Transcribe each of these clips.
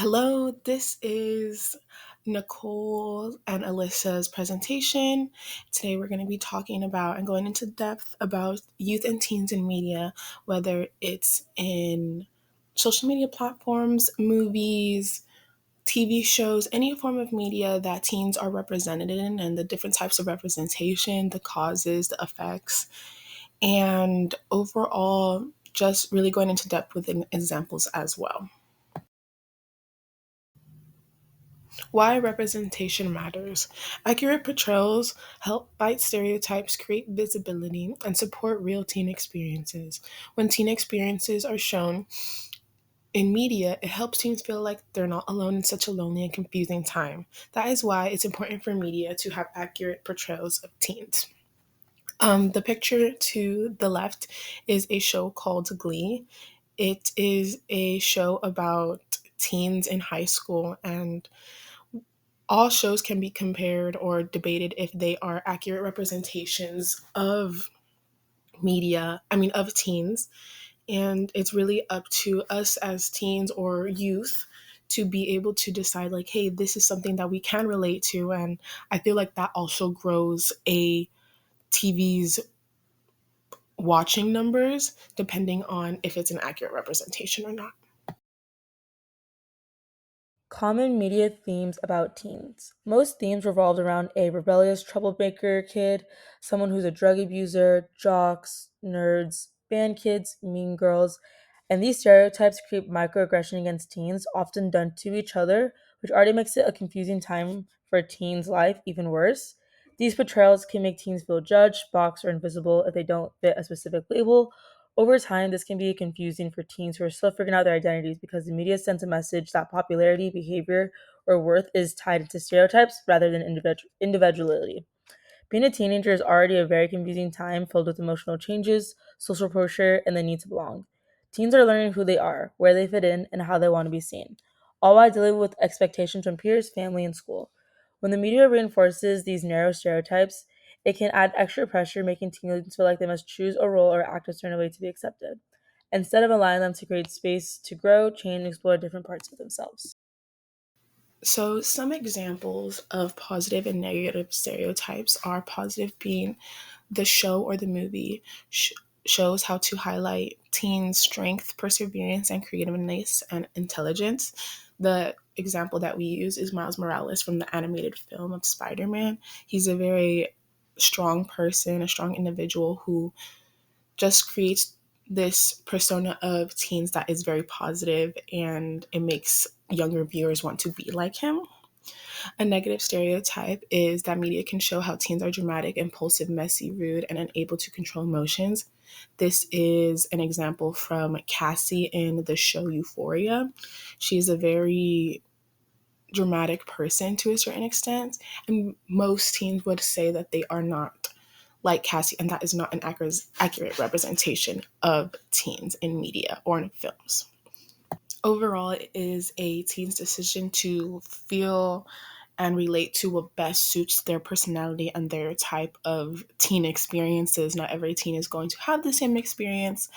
Hello, this is Nicole and Alyssa's presentation. Today we're going to be talking about and going into depth about youth and teens in media, whether it's in social media platforms, movies, TV shows, any form of media that teens are represented in, and the different types of representation, the causes, the effects, and overall, just really going into depth with examples as well. Why representation matters. Accurate portrayals help fight stereotypes, create visibility, and support real teen experiences. When teen experiences are shown in media, it helps teens feel like they're not alone in such a lonely and confusing time. That is why it's important for media to have accurate portrayals of teens. The picture to the left is a show called Glee. It is a show about teens in high school, and all shows can be compared or debated if they are accurate representations of of teens. And it's really up to us as teens or youth to be able to decide, like, hey, this is something that we can relate to. And I feel like that also grows a TV's watching numbers, depending on if it's an accurate representation or not. Common media themes about teens. Most themes revolved around a rebellious troublemaker kid, someone who's a drug abuser, jocks, nerds, band kids, mean girls, and these stereotypes create microaggression against teens, often done to each other, which already makes it a confusing time for a teen's life even worse. These portrayals can make teens feel judged, boxed, or invisible if they don't fit a specific label. Over time, this can be confusing for teens who are still figuring out their identities because the media sends a message that popularity, behavior, or worth is tied to stereotypes rather than individuality. Being a teenager is already a very confusing time filled with emotional changes, social pressure, and the need to belong. Teens are learning who they are, where they fit in, and how they want to be seen, all while dealing with expectations from peers, family, and school. When the media reinforces these narrow stereotypes, it can add extra pressure, making teens feel like they must choose a role or act a certain way to be accepted, instead of allowing them to create space to grow, change, and explore different parts of themselves. So, some examples of positive and negative stereotypes are positive being the show or the movie shows how to highlight teens' strength, perseverance, and creativeness and intelligence. The example that we use is Miles Morales from the animated film of Spider-Man. He's a very strong person, a strong individual who just creates this persona of teens that is very positive, and it makes younger viewers want to be like him. A negative stereotype is that media can show how teens are dramatic, impulsive, messy, rude, and unable to control emotions. This is an example from Cassie in the show Euphoria. She's a very dramatic person to a certain extent, and most teens would say that they are not like Cassie, and that is not an accurate representation of teens in media or in films. Overall, it is a teen's decision to feel and relate to what best suits their personality and their type of teen experiences. Not every teen is going to have the same experience,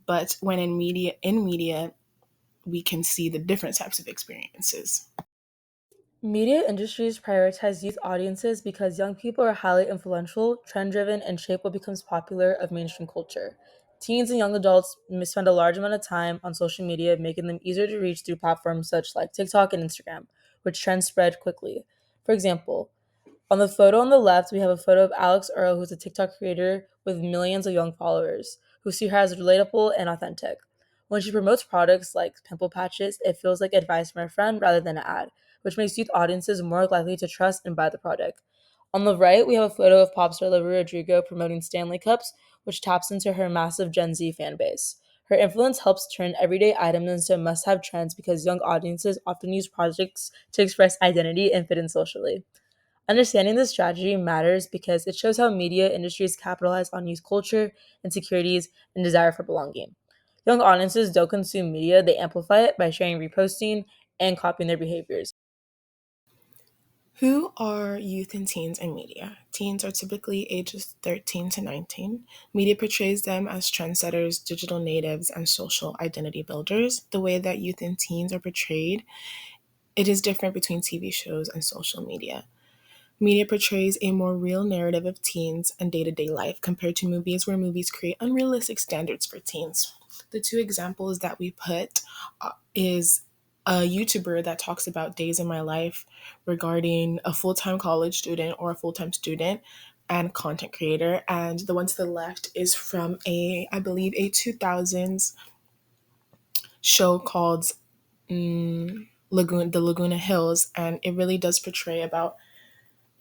but when in media, we can see the different types of experiences. Media industries prioritize youth audiences because young people are highly influential, trend driven, and shape what becomes popular of mainstream culture. Teens and young adults may spend a large amount of time on social media, making them easier to reach through platforms such like TikTok and Instagram, which trends spread quickly. For example, on the photo on the left, we have a photo of Alex Earl, who's a TikTok creator with millions of young followers, who see her as relatable and authentic. When she promotes products like pimple patches, it feels like advice from a friend rather than an ad, which makes youth audiences more likely to trust and buy the product. On the right, we have a photo of pop star Olivia Rodrigo promoting Stanley Cups, which taps into her massive Gen Z fan base. Her influence helps turn everyday items into must have trends because young audiences often use projects to express identity and fit in socially. Understanding this strategy matters because it shows how media industries capitalize on youth culture, insecurities, and desire for belonging. Young audiences don't consume media, they amplify it by sharing, reposting, and copying their behaviors. Who are youth and teens in media? Teens are typically ages 13 to 19. Media portrays them as trendsetters, digital natives, and social identity builders. The way that youth and teens are portrayed, it is different between TV shows and social media. Media portrays a more real narrative of teens and day to day life compared to movies where movies create unrealistic standards for teens. The two examples that we put is a YouTuber that talks about days in my life regarding a full time college student or a full time student and content creator. And the one to the left is from I believe, a 2000s show called The Laguna Hills. And it really does portray about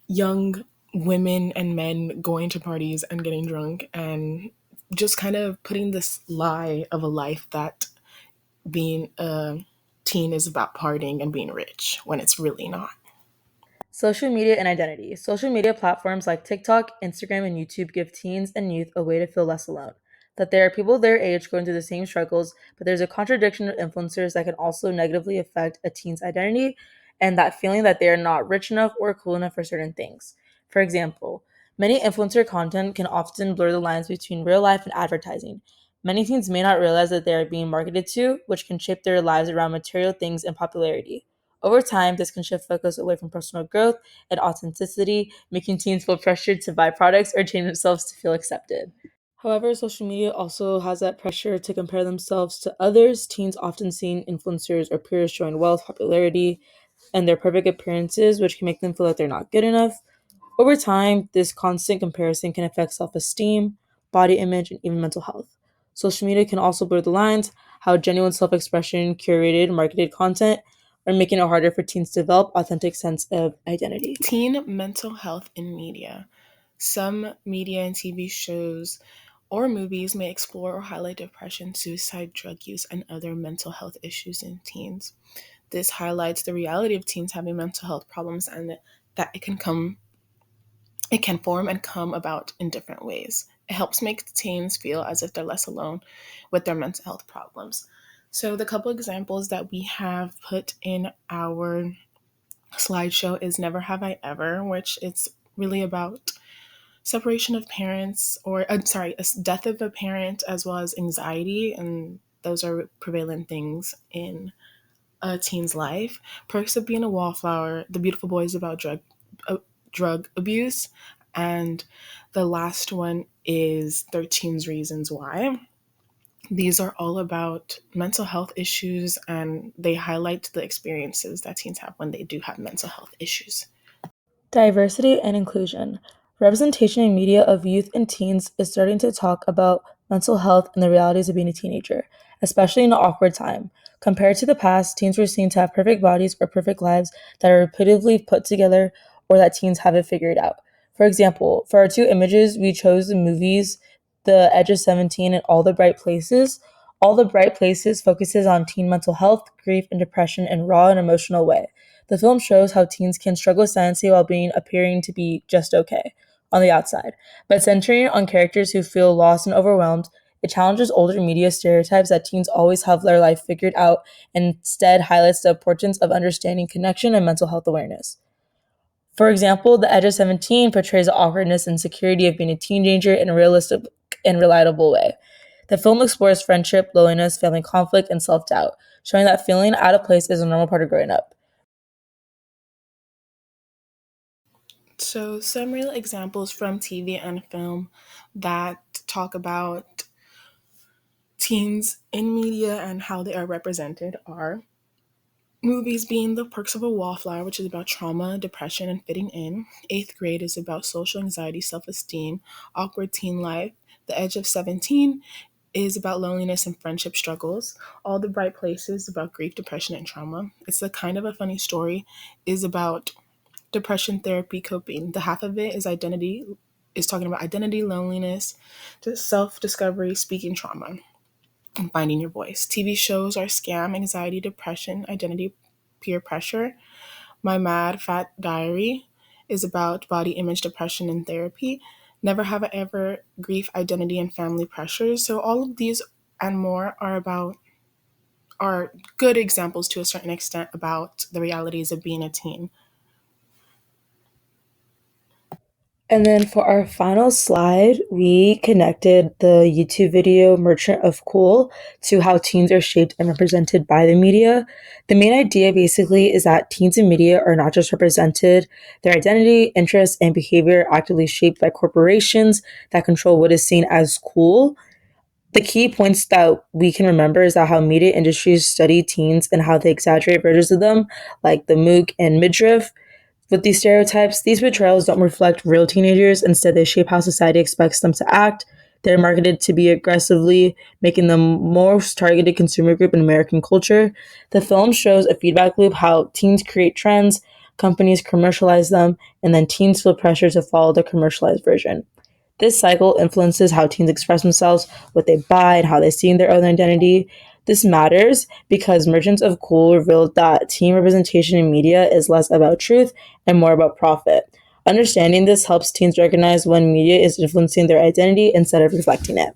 young women and men going to parties and getting drunk and just kind of putting this lie of a life that being a teen is about partying and being rich when it's really not. Social media and identity. Social media platforms like TikTok, Instagram, and YouTube give teens and youth a way to feel less alone. That there are people their age going through the same struggles, but there's a contradiction of influencers that can also negatively affect a teen's identity and that feeling that they are not rich enough or cool enough for certain things. For example, many influencer content can often blur the lines between real life and advertising. Many teens may not realize that they are being marketed to, which can shape their lives around material things and popularity. Over time, this can shift focus away from personal growth and authenticity, making teens feel pressured to buy products or change themselves to feel accepted. However, social media also has that pressure to compare themselves to others. Teens often seeing influencers or peers showing wealth, popularity, and their perfect appearances, which can make them feel like they're not good enough. Over time, this constant comparison can affect self esteem, body image, and even mental health. Social media can also blur the lines, how genuine self expression, curated, marketed content are making it harder for teens to develop authentic sense of identity. Teen mental health in media. Some media and TV shows or movies may explore or highlight depression, suicide, drug use, and other mental health issues in teens. This highlights the reality of teens having mental health problems and that it can form and come about in different ways. It helps make teens feel as if they're less alone with their mental health problems. So the couple examples that we have put in our slideshow is Never Have I Ever, which it's really about separation of parents, or death of a parent, as well as anxiety, and those are prevalent things in a teen's life. Perks of Being a Wallflower, The Beautiful Boy is about uh, drug abuse, and the last one is 13 Reasons Why. These are all about mental health issues, and they highlight the experiences that teens have when they do have mental health issues. Diversity and inclusion. Representation in media of youth and teens is starting to talk about mental health and the realities of being a teenager, especially in an awkward time. Compared to the past, teens were seen to have perfect bodies or perfect lives that are repetitively put together or that teens have it figured out. For example, for our two images, we chose the movies The Edge of 17 and All the Bright Places. All the Bright Places focuses on teen mental health, grief, and depression in raw and emotional way. The film shows how teens can struggle silently while being appearing to be just okay on the outside. But centering on characters who feel lost and overwhelmed, it challenges older media stereotypes that teens always have their life figured out and instead highlights the importance of understanding connection and mental health awareness. For example, The Edge of 17 portrays the awkwardness and insecurity of being a teenager in a realistic and relatable way. The film explores friendship, loneliness, family conflict, and self doubt, showing that feeling out of place is a normal part of growing up. So, some real examples from TV and film that talk about teens in media and how they are represented are movies being The Perks of a Wallflower, which is about trauma, depression, and fitting in. Eighth Grade is about social anxiety, self esteem, awkward teen life. The Edge of 17 is about loneliness and friendship struggles. All the Bright Places about grief, depression, and trauma. It's a kind of a funny story, is about depression therapy coping. The half of it is talking about identity, loneliness, self discovery, speaking trauma, and finding your voice. TV shows are Scam, anxiety, depression, identity, peer pressure. My Mad Fat Diary is about body image, depression, and therapy. Never Have I Ever, grief, identity, and family pressures. So all of these and more are good examples to a certain extent about the realities of being a teen. And then for our final slide, we connected the YouTube video Merchant of Cool to how teens are shaped and represented by the media. The main idea basically is that teens in media are not just represented, their identity, interests, and behavior are actively shaped by corporations that control what is seen as cool. The key points that we can remember is that how media industries study teens and how they exaggerate versions of them, like the mook and midriff. With these stereotypes, these portrayals don't reflect real teenagers. Instead, they shape how society expects them to act. They're marketed to be aggressively, making them most targeted consumer group in American culture. The film shows a feedback loop how teens create trends, companies commercialize them, and then teens feel pressure to follow the commercialized version. This cycle influences how teens express themselves, what they buy, and how they see their own identity. This matters because Merchants of Cool revealed that teen representation in media is less about truth and more about profit. Understanding this helps teens recognize when media is influencing their identity instead of reflecting it.